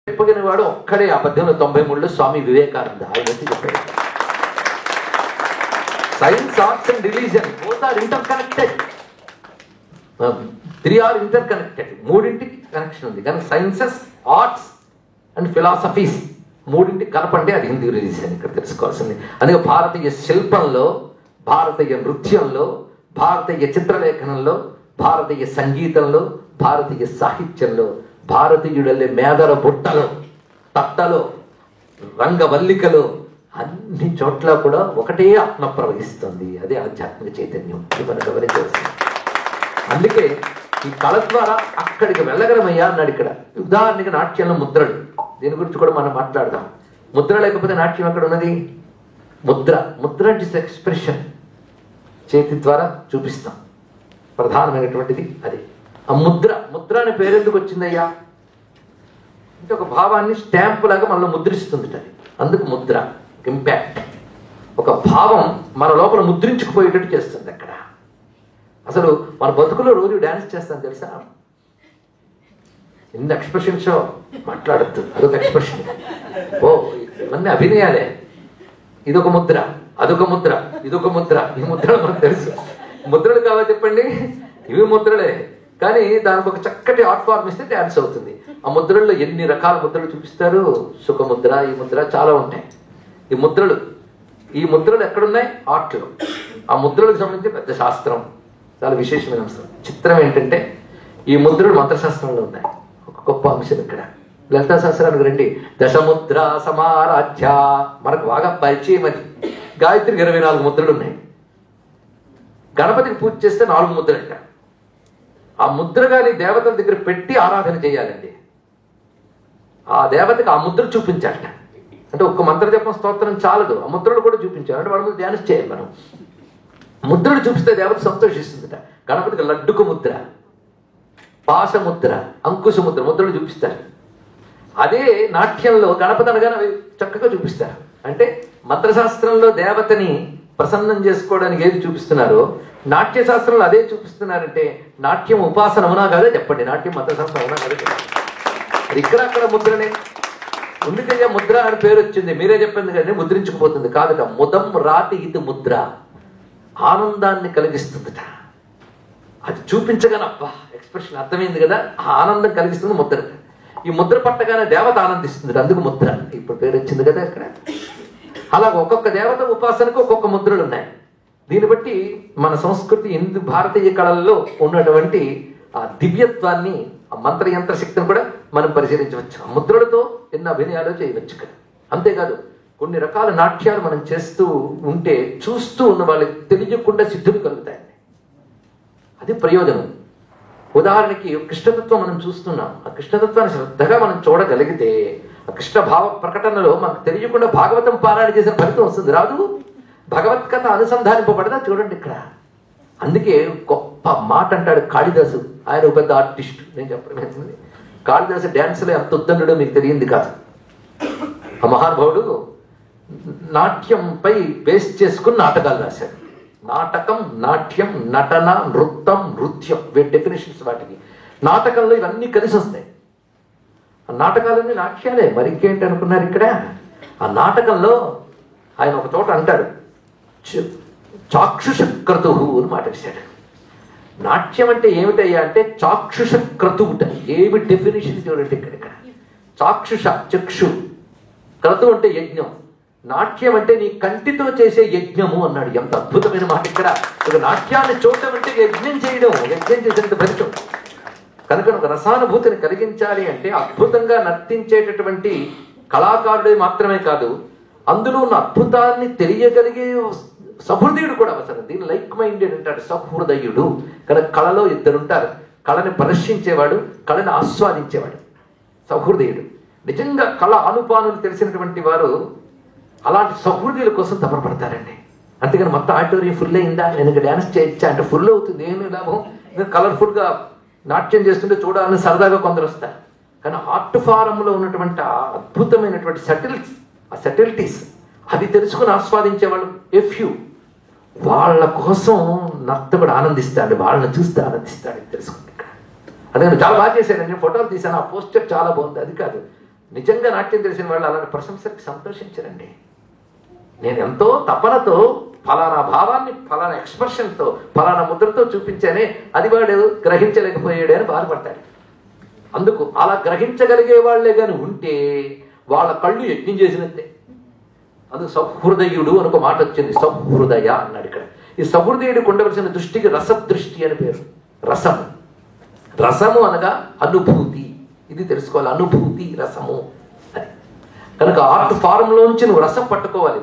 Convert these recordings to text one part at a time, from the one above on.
చెప్పగిన వాడు ఒక్కడే ఆ 1893లో స్వామి వివేకానంద. ఆయన వచ్చి చెప్పాడు, science, arts and religion both are inter connected. 3 are inter connected. మూడింటికి కనెక్షన్ ఉంది. కానీ సైన్సెస్, ఆర్ట్స్ అండ్ ఫిలాసఫీస్ మూడింటికి కలపండి, అది హిందూ రిలీజియన్. ఇక్కడ తెలుసుకోవాల్సింది. అందుకే భారతీయ శిల్పంలో, భారతీయ నృత్యంలో, భారతీయ చిత్రలేఖనంలో, భారతీయ సంగీతంలో, భారతీయ సాహిత్యంలో, భారతీయుడల్లే మేదర బుట్టలో, తట్టలో, రంగవల్లికలో అన్ని చోట్ల కూడా ఒకటే ఆత్మ ప్రవహిస్తుంది. అదే ఆధ్యాత్మిక చైతన్యం. ఇది మనం గమనించవలసింది. అందుకే ఈ కళ ద్వారా అక్కడికి వెళ్ళగలమయ్యా అన్నాడు. ఇక్కడ ఉదాహరణకి నాట్యంలో ముద్రలు, దీని గురించి కూడా మనం మాట్లాడదాం. ముద్ర లేకపోతే నాట్యం ఎక్కడ ఉన్నది? ముద్ర, ముద్ర అంటే ఎక్స్ప్రెషన్, చేతి ద్వారా చూపిస్తాం, ప్రధానమైనటువంటిది అది. ఆ ముద్ర, ముద్ర అనే పేరెందుకు వచ్చిందయ్యా అంటే ఒక భావాన్ని స్టాంపు లాగా మనలో ముద్రిస్తుంది అది. అందుకు ముద్ర, ఇంపాక్ట్. ఒక భావం మన లోపల ముద్రించుకుపోయేటట్టు చేస్తుంది. అక్కడ అసలు మన బతుకులో రోజు డ్యాన్స్ చేస్తాను తెలుసా? ఎన్ని ఎక్స్ప్రెషన్స్ మాట్లాడద్దు, అదొక ఎక్స్ప్రెషన్. ఓ ఇవన్నీ అభినయాలే. ఇదొక ముద్ర, అదొక ముద్ర, ఇదొక ముద్ర. ఈ ముద్రలు మనకు తెలుసు. ముద్రలు కావాలి చెప్పండి, ఇవి ముద్రలే. కానీ దానికి ఒక చక్కటి ఆర్ట్ ఫార్మ్ ఇస్తే డ్యాన్స్ అవుతుంది. ఆ ముద్రల్లో ఎన్ని రకాల ముద్రలు చూపిస్తారు. సుఖముద్ర, ఈ ముద్ర, చాలా ఉంటాయి. ఈ ముద్రలు ఎక్కడున్నాయి? ఆర్ట్లో. ఆ ముద్రలకు సంబంధించి పెద్ద శాస్త్రం, చాలా విశేషమైన అంశం. చిత్రం ఏంటంటే ఈ ముద్రలు మంత్రశాస్త్రంలో ఉన్నాయి. ఒక గొప్ప అంశం ఇక్కడ. లలితా శాస్త్రానికి రండి. దశముద్ర సమారాధ్య మనకు బాగా పరిచయం. అది గాయత్రికి 24 ముద్రలు ఉన్నాయి. గణపతికి పూజ చేస్తే 4 ముద్రలు అంట. ఆ ముద్ర గాని దేవతల దగ్గర పెట్టి ఆరాధన చేయాలండి. ఆ దేవతకి ఆ ముద్ర చూపించాలట. అంటే ఒక్క మంత్ర జపం, స్తోత్రం చాలదు, ఆ ముద్రలు కూడా చూపించాలి. అంటే వాళ్ళ ముందు ధ్యానం చేయాలి మనం. ముద్రలు చూపిస్తే దేవత సంతోషిస్తుందట. గణపతికి లడ్డుకు ముద్ర, పాశముద్ర, అంకుశ ముద్ర, ముద్రలు చూపిస్తారు. అదే నాట్యంలో గణపతి అనగానే అవి చక్కగా చూపిస్తారు. అంటే మంత్రశాస్త్రంలో దేవతని ప్రసన్నం చేసుకోవడానికి ఏది చూపిస్తున్నారో నాట్య శాస్త్రంలో అదే చూపిస్తున్నారంటే నాట్యం ఉపాసన అవునా కాదా చెప్పండి. నాట్యం మంత్రశాస్త్రం అవునా కాదా చెప్పండి. అది ఇక్కడ ముద్రనే. ఎందుకయ్యా ముద్ర అని పేరు వచ్చింది? మీరే చెప్పింది కానీ ముద్రించుకుపోతుంది కాదట. ముదం రాతి ఇది ముద్ర, ఆనందాన్ని కలిగిస్తుందట. అది చూపించగానే అబ్బా ఎక్స్ప్రెషన్ అర్థమైంది కదా, ఆ ఆనందం కలిగిస్తుంది ముద్ర. ఈ ముద్ర పట్టగానే దేవత ఆనందిస్తుంది, అందుకు ముద్ర. ఇప్పుడు పేరు వచ్చింది కదా ఇక్కడ. అలాగ ఒక్కొక్క దేవత ఉపాసనకు ఒక్కొక్క ముద్రలు ఉన్నాయి. దీన్ని బట్టి మన సంస్కృతి, హిందూ భారతీయ కళల్లో ఉన్నటువంటి ఆ దివ్యత్వాన్ని, ఆ మంత్రయంత్ర శక్తిని కూడా మనం పరిశీలించవచ్చు. ఆ ముద్రలతో ఎన్నో అభినయాలు చేయవచ్చు ఇక్కడ. అంతేకాదు కొన్ని రకాల నాట్యాలు మనం చేస్తూ ఉంటే చూస్తూ ఉన్న వాళ్ళకి తెలియకుండా సిద్ధులు కలుగుతాయండి. అది ప్రయోజనం. ఉదాహరణకి కృష్ణతత్వం మనం చూస్తున్నాం. ఆ కృష్ణతత్వాన్ని శ్రద్ధగా మనం చూడగలిగితే ఆ కృష్ణ భావ ప్రకటనలో మనకు తెలియకుండా భాగవతం పారాయణ చేసిన ఫలితం వస్తుంది. రాదు? భగవత్కథ అనుసంధానింపబడదా చూడండి ఇక్కడ. అందుకే గొప్ప మాట అంటాడు కాళిదాసు. ఆయన ఒక పెద్ద ఆర్టిస్ట్. నేను చెప్పడం కాళిదాసు డ్యాన్స్లో ఎంత ఉద్దండుడో మీకు తెలియంది కాదు. ఆ మహానుభావుడు నాట్యంపై బేస్ చేసుకుని నాటకాలు రాశాడు. నాటకం, నాట్యం, నటన, నృత్యం, నృత్యం, వీటి డెఫినేషన్స్ వాటికి. నాటకంలో ఇవన్నీ కలిసి వస్తాయి. ఆ నాటకాలన్నీ నాట్యాలే, మరి ఇంకేంటి అనుకున్నారు ఇక్కడ. ఆ నాటకంలో ఆయన ఒక చోట అంటాడు చాక్షుష క్రతువు అని మాట వేశాడు. నాట్యం అంటే ఏమిటయ్యా అంటే చాక్షుష క్రతువుట. ఏమి డెఫినేషన్ చూడండి ఇక్కడ. చాక్షుష, చక్షు, క్రతువు అంటే యజ్ఞం. నాట్యం అంటే నీ కంటితో చేసే యజ్ఞము అన్నాడు. ఎంత అద్భుతమైన మాట ఇక్కడ. ఒక నాట్యాన్ని చూడటం అంటే యజ్ఞం చేయడం, యజ్ఞం చేసేంత ఫలితం. కనుక ఒక రసానుభూతిని కలిగించాలి అంటే అద్భుతంగా నర్తించేటటువంటి కళాకారుడే మాత్రమే కాదు, అందులో ఉన్న అద్భుతాన్ని తెలియగలిగే సహృదయుడు కూడా అవసరం. దీన్ని లైక్ మైండెడ్ అంటాడు, సహృదయుడు. కనుక కళలో ఇద్దరుంటారు. కళని ప్రదర్శించేవాడు, కళని ఆస్వాదించేవాడు. సహృదయుడు నిజంగా కళ అనుపానులు తెలిసినటువంటి వారు అలాంటి సహృదయుల కోసం తపనపడతారండి. అంతేగాని మొత్తం ఆడిటోరియం ఫుల్ అయిందా, నేను ఇంకా డ్యాన్స్ చేయొచ్చా అంటే ఫుల్ అవుతుంది, ఏమీ లాభం. ఇంకా కలర్ఫుల్గా నాట్యం చేస్తుంటే చూడాలని సరదాగా కొందరు వస్తారు. కానీ ఆర్ట్ ఫారంలో ఉన్నటువంటి ఆ అద్భుతమైనటువంటి సెటిల్టీస్ అది తెలుసుకుని ఆస్వాదించేవాళ్ళు ఎఫ్యూ. వాళ్ళ కోసం నర్తకుడు ఆనందిస్తాడు, వాళ్ళని చూస్తే ఆనందిస్తాడు తెలుసుకుంటే. అదే చాలా బాగా చేశాను, నేను ఫోటోలు తీశాను, ఆ పోస్టర్ చాలా బాగుంది. అది కాదు, నిజంగా నాట్యం తెలిసిన వాళ్ళు అలాంటి ప్రశంసకి సంతోషించరండి. నేను ఎంతో తపనతో ఫలానా భావాన్ని ఫలానా ఎక్స్ప్రెషన్తో ఫలానా ముద్రతో చూపించానే, అది వాడు గ్రహించలేకపోయాడు అని బాధపడతాడు. అందుకు అలా గ్రహించగలిగే వాళ్లే కానీ ఉంటే వాళ్ళ కళ్ళు యజ్ఞం చేసినట్టే. అందుకు సహృదయుడు అని ఒక మాట వచ్చింది. సహృదయ అన్నాడు ఇక్కడ. ఈ సహృదయుడికి ఉండవలసిన దృష్టికి రసదృష్టి అని పేరు. రసము, రసము అనగా అనుభూతి. ఇది తెలుసుకోవాలి, అనుభూతి రసము అని. కనుక ఆర్ట్ ఫారంలోంచి నువ్వు రసం పట్టుకోవాలి.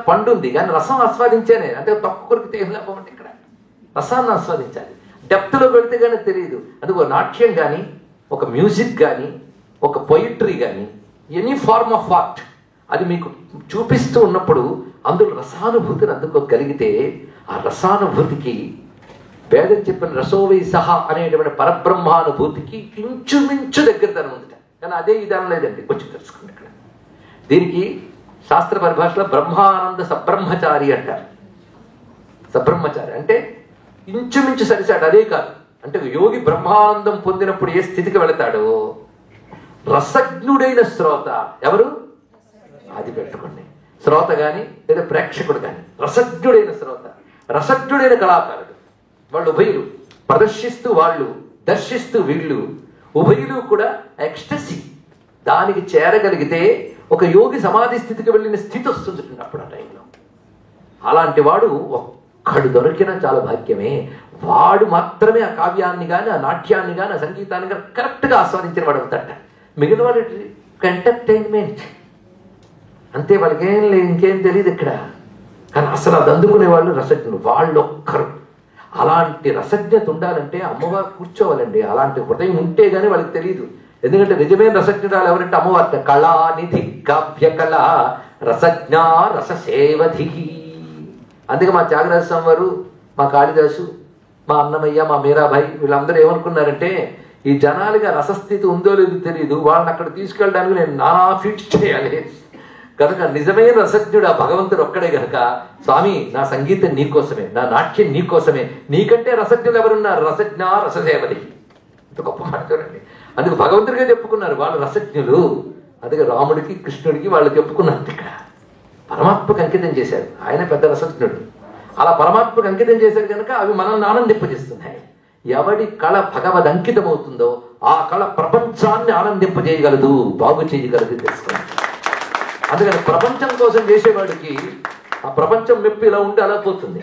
పండు ఉంది కానీ రసం ఆస్వాదించానే అంటే తక్కువ కొరికితే ఏం లాభం అంటే ఇక్కడ రసాన్ని ఆస్వాదించాలి. డెప్త్లో వెళితే కానీ తెలియదు. అందుకు నాట్యం కానీ, ఒక మ్యూజిక్ కానీ, ఒక పొయిట్రీ కానీ, ఎనీ ఫార్మ్ ఆఫ్ ఆర్ట్ అది మీకు చూపిస్తూ ఉన్నప్పుడు అందులో రసానుభూతిని అందుకోగలిగితే ఆ రసానుభూతికి వేదం చెప్పిన రసోవై సహా అనేటువంటి పరబ్రహ్మానుభూతికి ఇంచుమించు దగ్గరతనం ఉంది. కానీ అదే విధానం లేదండి, కొంచెం తెలుసుకోండి ఇక్కడ. దీనికి శాస్త్ర పరిభాషలో బ్రహ్మానంద సబ్రహ్మచారి అంటారు. సబ్రహ్మచారి అంటే ఇంచుమించు సరిసాడు, అదే కాదు. అంటే యోగి బ్రహ్మానందం పొందినప్పుడు ఏ స్థితికి వెళతాడో రసజ్ఞుడైన శ్రోత ఎవరు, అది పెట్టుకోండి. శ్రోత కానీ లేదా ప్రేక్షకుడు కానీ రసజ్ఞుడైన శ్రోత, రసజ్ఞుడైన కళాకారుడు. వాళ్ళు ఉభయులు ప్రదర్శిస్తూ వాళ్ళు, దర్శిస్తూ వీళ్ళు, ఉభయులు కూడా ఎక్స్టసీ దానికి చేరగలిగితే ఒక యోగి సమాధి స్థితికి వెళ్ళిన స్థితి వస్తుంది అప్పుడు ఆ టైంలో. అలాంటి వాడు ఒక్కడు దొరికినా చాలా భాగ్యమే. వాడు మాత్రమే ఆ కావ్యాన్ని కానీ, ఆ నాట్యాన్ని కానీ, ఆ సంగీతాన్ని కానీ కరెక్ట్గా ఆస్వాదించిన వాడు అవుతాడ. మిగిలిన వాడు ఎంటర్టైన్మెంట్ అంతే, వాళ్ళకి ఏం లేదు, ఇంకేం తెలియదు ఇక్కడ. కానీ అసలు అది అందుకునే వాళ్ళు రసజ్ఞులు, వాళ్ళు ఒక్కరు. అలాంటి రసజ్ఞత ఉండాలంటే అమ్మవారు కూర్చోవాలండి. అలాంటి హృదయం ఉంటే గానీ వాళ్ళకి తెలియదు. ఎందుకంటే నిజమైన రసజ్ఞురాలు ఎవరంటే అమ్మవారి కళానిధి కావ్య కళ రసజ్ఞ రససేవధి. అందుకే మా త్యాగరాజ స్వామి వారు, మా కాళిదాసు, మా అన్నమయ్య, మా మీరాబాయి వీళ్ళందరూ ఏమనుకున్నారంటే ఈ జనాలుగా రసస్థితి ఉందో లేదో తెలియదు, వాళ్ళని అక్కడ తీసుకెళ్ళడానికి నేను నానా ఫీట్స్ చేయాలి. కనుక నిజమైన రసజ్ఞుడు ఆ భగవంతుడు ఒక్కడే కనుక, స్వామి నా సంగీతం నీకోసమే, నా నాట్యం నీకోసమే, నీకంటే రసజ్ఞులు ఎవరున్నారు, రసజ్ఞ రససేవది. ఇంత గొప్ప మాట చూడండి. అందుకు భగవంతుడిగా చెప్పుకున్నారు వాళ్ళు రసజ్ఞులు. అందుకే రాముడికి కృష్ణుడికి వాళ్ళు చెప్పుకున్నారు. ఇక్కడ పరమాత్మకు అంకితం చేశారు, ఆయన పెద్ద రసజ్ఞుడు. అలా పరమాత్మకు అంకితం చేశారు కనుక అవి మనల్ని ఆనందింపజేస్తున్నాయి. ఎవడి కళ భగవద్ అంకితం అవుతుందో ఆ కళ ప్రపంచాన్ని ఆనందింపజేయగలదు, బాగు చేయగలదు తెలుసుకోండి. అందుకని ప్రపంచం కోసం చేసేవాడికి ఆ ప్రపంచం మెప్పు ఇలా ఉంటే అలా పోతుంది.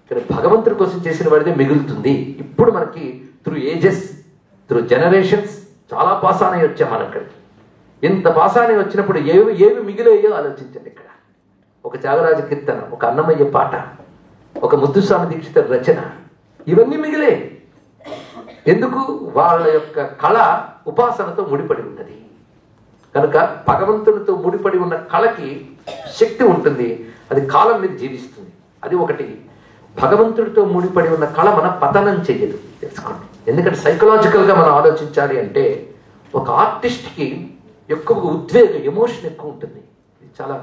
కానీ భగవంతుడి కోసం చేసిన వాడిదే మిగులుతుంది. ఇప్పుడు మనకి త్రూ ఏజెస్, త్రూ జనరేషన్స్ చాలా పాసానే వచ్చాం మనం ఇక్కడికి. ఇంత పాసానే వచ్చినప్పుడు ఏవి మిగిలేయో ఆలోచించండి. ఇక్కడ ఒక త్యాగరాజ కీర్తన, ఒక అన్నమయ్య పాట, ఒక ముద్దుస్వామి దీక్షిత రచన, ఇవన్నీ మిగిలే. ఎందుకు? వాళ్ళ యొక్క కళ ఉపాసనతో ముడిపడి ఉన్నది కనుక. భగవంతునితో ముడిపడి ఉన్న కళకి శక్తి ఉంటుంది, అది కాలం మీద జీవిస్తుంది. అది ఒకటి. భగవంతుడితో ముడిపడి ఉన్న కళ మన పతనం చెయ్యదు తెలుసుకోండి. ఎందుకంటే సైకలాజికల్గా మనం ఆలోచించాలి అంటే ఒక ఆర్టిస్ట్కి ఎక్కువ ఉద్వేగం, ఎమోషన్ ఎక్కువ ఉంటుంది. ఇది చాలా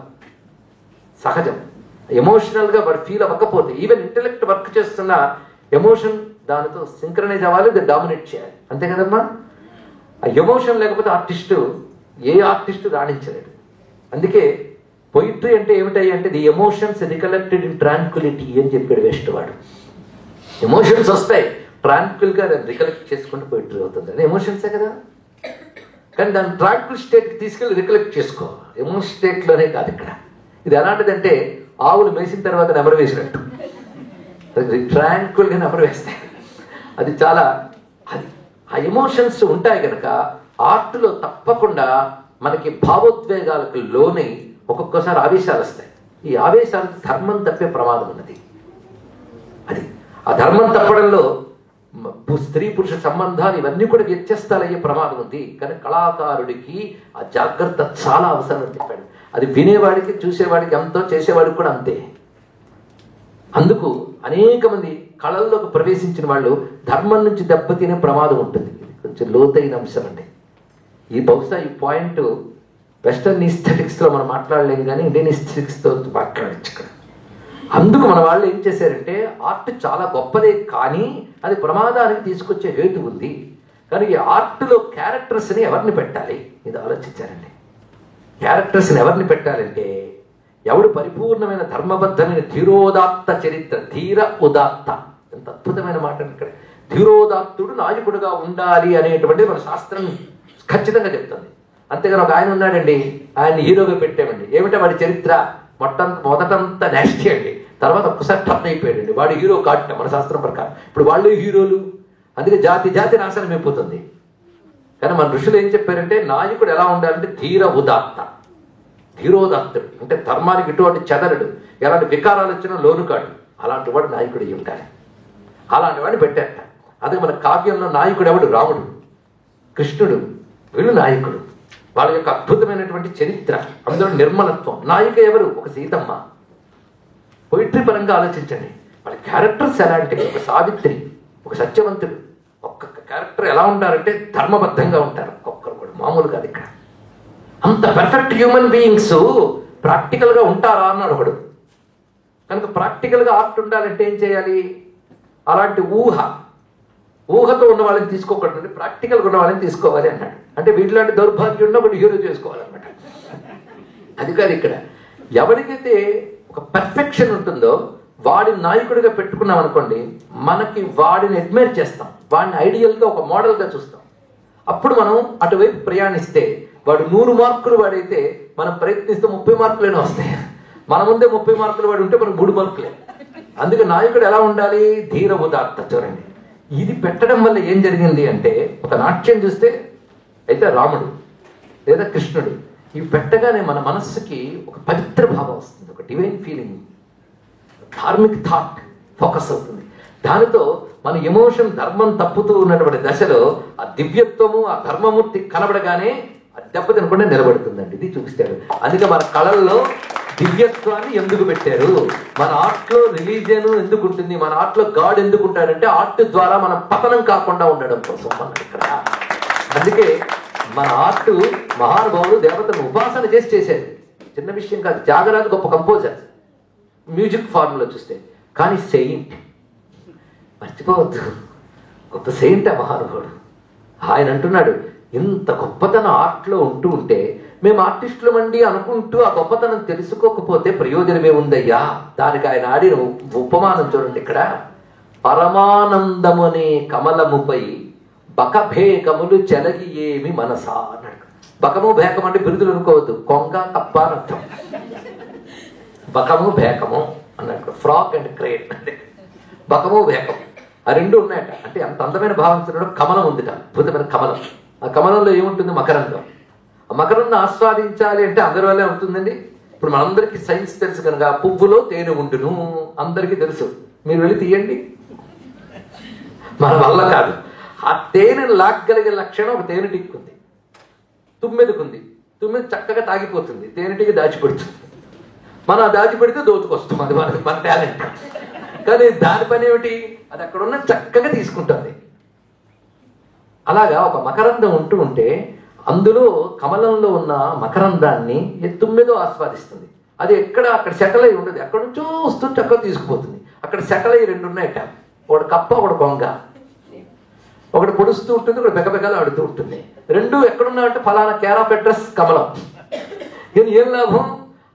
సహజం. ఎమోషనల్గా వాడు ఫీల్ అవ్వకపోతే, ఈవెన్ ఇంటెలెక్ట్ వర్క్ చేస్తున్న ఎమోషన్ దానితో సింక్రనైజ్ అవ్వాలి, అది డామినేట్ చేయాలి. అంతే కదమ్మా? ఆ ఎమోషన్ లేకపోతే ఏ ఆర్టిస్టు రాణించలేడు. అందుకే పొయిట్రీ అంటే ఏమిటాయి అంటే the emotions recollected in Tranquility అని చెప్పాడు వేస్ట్ వాడు. ఎమోషన్స్ వస్తాయి, ట్రాంక్విల్గా దాన్ని రికలెక్ట్ చేసుకుంటూ పొయిట్రీ అవుతుంది. అది ఎమోషన్సే కదా. కానీ దాన్ని ట్రాంక్విల్ స్టేట్కి తీసుకెళ్ళి రికలెక్ట్ చేసుకో. ఎమోషన్ స్టేట్లోనే కాదు ఇక్కడ. ఇది ఎలాంటిదంటే ఆవులు మేసిన తర్వాత నెమరు వేసినట్టు, అది ట్రాంక్విల్గా నెమరు వేస్తాయి. అది చాలా ఆ ఎమోషన్స్ ఉంటాయి కనుక ఆర్ట్లో తప్పకుండా మనకి భావోద్వేగాలకు లోనై ఒక్కొక్కసారి ఆవేశాలు వస్తాయి. ఈ ఆవేశాలు ధర్మం తప్పే ప్రమాదం ఉన్నది. అది ఆ ధర్మం తప్పడంలో స్త్రీ పురుష సంబంధాలు ఇవన్నీ కూడా వ్యత్యస్తాలయ్యే ప్రమాదం ఉంది. కానీ కళాకారుడికి ఆ జాగ్రత్త చాలా అవసరం అని చెప్పాడు. అది వినేవాడికి, చూసేవాడికి ఎంతో, చేసేవాడికి కూడా అంతే. అందుకు అనేక మంది కళల్లోకి ప్రవేశించిన వాళ్ళు ధర్మం నుంచి దెబ్బతినే ప్రమాదం ఉంటుంది. కొంచెం లోతైన అంశం అండి. బహుశా ఈ పాయింట్ వెస్టర్న్ ఈస్థెటిక్స్లో మనం మాట్లాడలేము, కానీ ఇండియన్ ఈస్థెటిక్స్తో మాట్లాడచ్చు ఇక్కడ. అందుకు మన వాళ్ళు ఏం చేశారంటే ఆర్ట్ చాలా గొప్పదే, కానీ అది ప్రమాదానికి తీసుకొచ్చే హేతు ఉంది. కానీ ఈ ఆర్ట్లో క్యారెక్టర్స్ని ఎవరిని పెట్టాలి ఇది ఆలోచించారండి. క్యారెక్టర్స్ని ఎవరిని పెట్టాలంటే, ఎవడు పరిపూర్ణమైన ధర్మబద్ధమైన ధీరోదాత్త చరిత్ర, ధీర ఉదాత్త, ఎంత అద్భుతమైన మాట ఇక్కడ. ధీరోదాత్తుడు నాయకుడుగా ఉండాలి అనేటువంటిది మన శాస్త్రం ఖచ్చితంగా చెప్తుంది. అంతేగాని ఒక ఆయన ఉన్నాడండి, ఆయన హీరోగా పెట్టామండి, ఏమిటో వాడి చరిత్ర మొదటంతా నాస్టీ అండి, తర్వాత ఒక్కసారి టర్న్ అయిపోయాడండి, వాడు హీరో కాట మన శాస్త్రం ప్రకారం. ఇప్పుడు వాళ్ళు హీరోలు, అందుకే జాతి జాతి నాశనం అయిపోతుంది. కానీ మన ఋషులు ఏం చెప్పారంటే, నాయకుడు ఎలా ఉండాలంటే ధీర ఉదాత్త, ధీరోదాత్తుడు అంటే ధర్మానికి ఇటువంటి చెదరడు, ఎలాంటి వికారాలు వచ్చినా లోను కాడు, అలాంటి వాడు నాయకుడు అయ్యి ఉండాలి. అలాంటి వాడిని పెట్టారట. అదే మన కావ్యంలో నాయకుడు ఎవడు? రాముడు, కృష్ణుడు, వీళ్ళు నాయకుడు. వాళ్ళ యొక్క అద్భుతమైనటువంటి చరిత్ర, అందులో నిర్మలత్వం. నాయిక ఎవరు? ఒక సీతమ్మ. పొయిట్రీ పరంగా ఆలోచించండి, వాళ్ళ క్యారెక్టర్స్ ఎలాంటి, ఒక సావిత్రి, ఒక సత్యవంతుడు, ఒక్కొక్క క్యారెక్టర్ ఎలా ఉంటారంటే ధర్మబద్ధంగా ఉంటారు. ఒక్కరు కూడా మామూలు కాదు. ఇక్కడ అంత పర్ఫెక్ట్ హ్యూమన్ బీయింగ్స్ ప్రాక్టికల్గా ఉంటారా అన్నాడు ఒకడు. కనుక ప్రాక్టికల్గా ఆర్ట్ ఉండాలంటే ఏం చేయాలి? అలాంటి ఊహతో ఉన్న వాళ్ళని తీసుకోకూడదు, ప్రాక్టికల్గా ఉన్న వాళ్ళని తీసుకోవాలి అన్నాడు. అంటే వీటిలాంటి దౌర్భాగ్యం ఉన్న ఒకటి హీరో చేసుకోవాలన్నమాట. అది కాదు ఇక్కడ. ఎవరికైతే ఒక పర్ఫెక్షన్ ఉంటుందో వాడిని నాయకుడిగా పెట్టుకున్నాం అనుకోండి, మనకి వాడిని అడ్మైర్ చేస్తాం, వాడిని ఐడియల్గా ఒక మోడల్గా చూస్తాం. అప్పుడు మనం అటువైపు ప్రయాణిస్తే వాడు 100 మార్కులు వాడైతే మనం ప్రయత్నిస్తే 30 మార్కులైనా వస్తాయి. మన ముందే 30 మార్కులు వాడు ఉంటే మనకు 3 మార్కులే. అందుకే నాయకుడు ఎలా ఉండాలి? ధీర ఉదాత్త. చూడండి, ఇది పెట్టడం వల్ల ఏం జరిగింది అంటే, ఒక నాట్యం చూస్తే అయితే రాముడు లేదా కృష్ణుడు, ఇవి పెట్టగానే మన మనస్సుకి ఒక పవిత్ర భావం వస్తుంది, ఒక divine feeling, Dharmik thought focus అవుతుంది. దానితో మన ఎమోషన్ ధర్మం తప్పుతూ ఉన్నటువంటి దశలో ఆ దివ్యత్వము, ఆ ధర్మమూర్తి కనబడగానే అది దెబ్బతినకుండా నిలబడుతుందండి. ఇది చూపిస్తాడు. అందుకే మన కళల్లో దివ్యత్వాన్ని ఎందుకు పెట్టారు, మన ఆర్ట్లో రిలీజియన్ ఎందుకు ఉంటుంది, మన ఆర్ట్లో గాడ్ ఎందుకు ఉంటాడంటే ఆర్ట్ ద్వారా మనం పతనం కాకుండా ఉండడం కోసం మనం ఇక్కడ. అందుకే మన ఆర్ట్ మహానుభావులు దేవతను ఉపాసన చేశారు. చిన్న విషయం కాదు. త్యాగరాజు గొప్ప కంపోజర్ మ్యూజిక్ ఫార్ములో చూస్తే, కానీ సెయింట్ మర్చిపోవద్దు, గొప్ప సెయింట్ ఆ మహానుభావుడు. ఆయన అంటున్నాడు, ఇంత గొప్పతనం ఆర్ట్లో ఉంటే మేము ఆర్టిస్టులమండి అనుకుంటూ ఆ గొప్పతనం తెలుసుకోకపోతే ప్రయోజనమే ఉందయ్యా. దానికి ఆయన ఆడిన ఉపమానం చూడండి ఇక్కడ. పరమానందమునే కమలముపై బకభేకములు చెలగి ఏమి మనసా అన్నాడు. బకము భేకం అంటే బిరుదులు అనుకోవద్దు, కొంగ కప్ప అని అర్థం. బకము భేకము అన్నట్టు, ఫ్రాక్ అండ్ క్రేట్ అంటే బకము భేకం ఆ రెండు ఉన్నాయట. అంటే అంత అందమైన భావించడం. కమలం ఉందిట, అద్భుతమైన కమలం. ఆ కమలంలో ఏముంటుంది? మకరందం. ఆ మకరందం ఆస్వాదించాలి అంటే అందరి వల్లే ఉంటుందండి. ఇప్పుడు మనందరికీ సైన్స్ తెలుసు కనుక పువ్వులో తేనె ఉండును అందరికీ తెలుసు. మీరు వెళ్ళి తీయండి, మన వల్ల కాదు. ఆ తేనెను లాగ్గలిగే లక్షణం ఒక తేనెటీగకు ఉంది, తుమ్మెదకుంది. తుమ్మెద చక్కగా తాగిపోతుంది, తేనెటీగ దాచిపెడుతుంది. మనం దాచిపెడితే దోచుకొస్తాం, అది మన టాలెంట్. కానీ దాని పని ఏమిటి? అది అక్కడ ఉన్న చక్కగా తీసుకుంటుంది. అలాగా ఒక మకరందం ఉంటే అందులో కమలంలో ఉన్న మకరందాన్ని తుమ్మెదో ఆస్వాదిస్తుంది. అది అక్కడ సెటల్ అయి ఉండదు, ఎక్కడి నుంచో వస్తూ చక్కగా తీసుకుపోతుంది. అక్కడ సెటల్ అయ్యి 2 ఉన్నాయట, ఒకటి కప్ప ఒకటి కొంగ. ఒకటి పొడుస్తూ ఉంటుంది, ఒకటి బెకబెకలు ఆడుతూ ఉంటుంది. 2 ఎక్కడున్నాయంటే ఫలానా కేర్ ఆఫ్ అడ్రస్ కమలం. కానీ ఏం లాభం?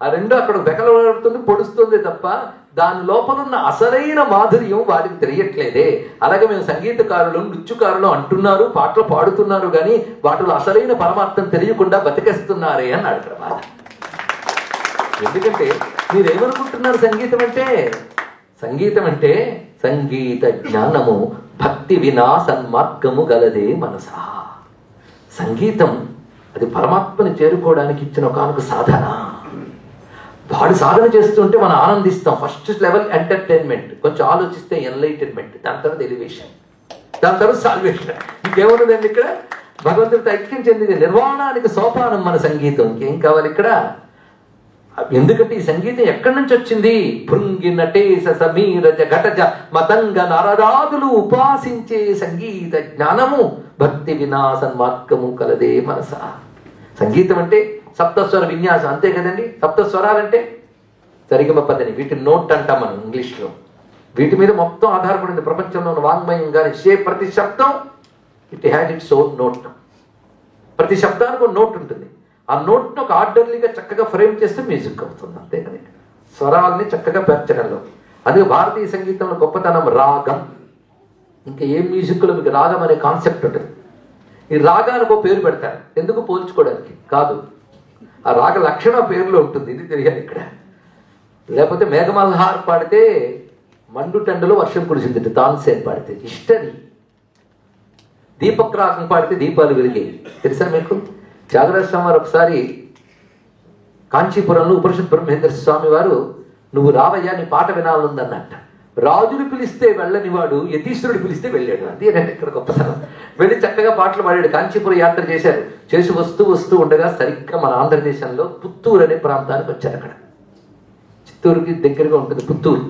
ఆ 2 అక్కడ బెకలాడుతుంది, పొడుస్తుంది తప్ప దాని లోపలున్న అసలైన మాధుర్యం వారికి తెలియట్లేదే. అలాగే మేము సంగీతకారులు, నృత్యకారులు అంటున్నారు, పాటలు పాడుతున్నారు, కానీ వాటిలో అసలైన పరమార్థం తెలియకుండా బతికేస్తున్నారే అని అక్కడ. ఎందుకంటే మీరేమనుకుంటున్నారు సంగీతం అంటే సంగీత జ్ఞానము భక్తి వినా సన్మార్గము గలదే మనసా. సంగీతం అది పరమాత్మని చేరుకోవడానికి ఇచ్చిన ఒకనొక సాధన. వాడు సాధన చేస్తుంటే మనం ఆనందిస్తాం. ఫస్ట్ లెవెల్ ఎంటర్టైన్మెంట్, కొంచెం ఆలోచిస్తే ఎన్లైటన్మెంట్, దాని తర్వాత ఎలివేషన్, దాని తర్వాత సాల్వేషన్. ఇంకేమున్నదండి ఇక్కడ? భగవంతుడితో ఐక్యం చెందింది నిర్వాణానికి సోపానం మన సంగీతం. ఇంకేం కావాలి ఇక్కడ? ఎందుకంటే ఈ సంగీతం ఎక్కడి నుంచి వచ్చింది? భృంగి నటేశ సమీరజ ఘటజ మతంగ నరదాదులు ఉపాసించే సంగీత జ్ఞానము భక్తి వినాసన్మార్గము కలదే మనస. సంగీతం అంటే సప్తస్వర విన్యాసం, అంతే కదండి. సప్తస్వరాలంటే సరిగమ పదని, వీటిని నోట్ అంటాం మనం ఇంగ్లీష్లో. వీటి మీద మొత్తం ఆధారపడింది ప్రపంచంలో ఉన్న వాంగ్మయం. కానీ ప్రతి శబ్దం it had its own note. ప్రతి శబ్దానికి ఒక నోట్ ఉంటుంది. ఆ నోట్ను ఒక ఆర్డర్లీగా చక్కగా ఫ్రేమ్ చేస్తే మ్యూజిక్ అవుతుంది, అంతేకాని స్వరాల్ని చక్కగా పేర్చడంలో. అదే భారతీయ సంగీతంలో గొప్పతనం రాగం. ఇంకా ఏ మ్యూజిక్లో మీకు రాగం అనే కాన్సెప్ట్ ఉంటుంది. ఈ రాగానికి ఒక పేరు పెడతారు, ఎందుకు పోల్చుకోవడానికి కాదు, ఆ రాగ లక్షణ పేరులో ఉంటుంది, ఇది తెలియాలి ఇక్కడ. లేకపోతే మేఘమల్హార్ పాడితే మండు టెండలో వర్షం కురిసింది, తాన్సేన్ పాడితే హిస్టరీ. దీపక్ రాగం పాడితే దీపాలు వెలిగాయి, తెలుసా మీకు? త్యాగరాజ స్వామి వారు ఒకసారి కాంచీపురంలో ఉపనిషత్ బ్రహ్మేంద్ర స్వామి వారు, నువ్వు రావయ్యా నీ పాట వినాలనుందన్నట్ట. రాజులు పిలిస్తే వెళ్ళని వాడు యతీశ్వరుడు పిలిస్తే వెళ్ళాడు, అదేనండి ఇక్కడ గొప్పతనం. వెళ్ళి చక్కగా పాటలు పాడాడు. కాంచీపురం యాత్ర చేశారు. చేసి వస్తూ ఉండగా సరిగ్గా మన ఆంధ్రదేశంలో పుత్తూరు అనే ప్రాంతానికి వచ్చారు. అక్కడ చిత్తూరుకి దగ్గరగా ఉంటుంది పుత్తూరు.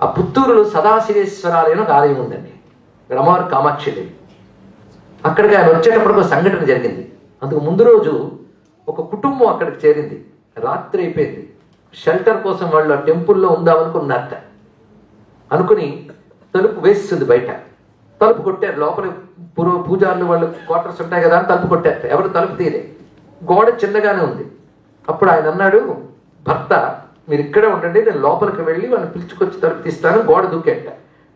ఆ పుత్తూరులో సదాశివేశ్వరాలయం ఒక ఆలయం ఉందండి, అమ్మవారు కామాక్షిదేవి. అక్కడికి ఆయన వచ్చేటప్పుడు ఒక సంఘటన జరిగింది. అందుకు ముందు రోజు ఒక కుటుంబం అక్కడికి చేరింది. రాత్రి అయిపోయింది. షెల్టర్ కోసం వాళ్ళు ఆ టెంపుల్లో ఉందామనుకున్నట్ట. అనుకుని తలుపు వేస్తుంది బయట. తలుపు కొట్టారు. లోపల పూజారులు వాళ్ళు క్వార్టర్స్ ఉంటాయి కదా అని తలుపు కొట్టారు. ఎవరు తలుపు తీయలే. గోడ చిన్నగానే ఉంది. అప్పుడు ఆయన అన్నాడు, భర్త మీరు ఇక్కడే ఉండండి, నేను లోపలికి వెళ్ళి వాళ్ళని పిలుచుకొచ్చి తలుపు తీస్తాను. గోడ దూకేట.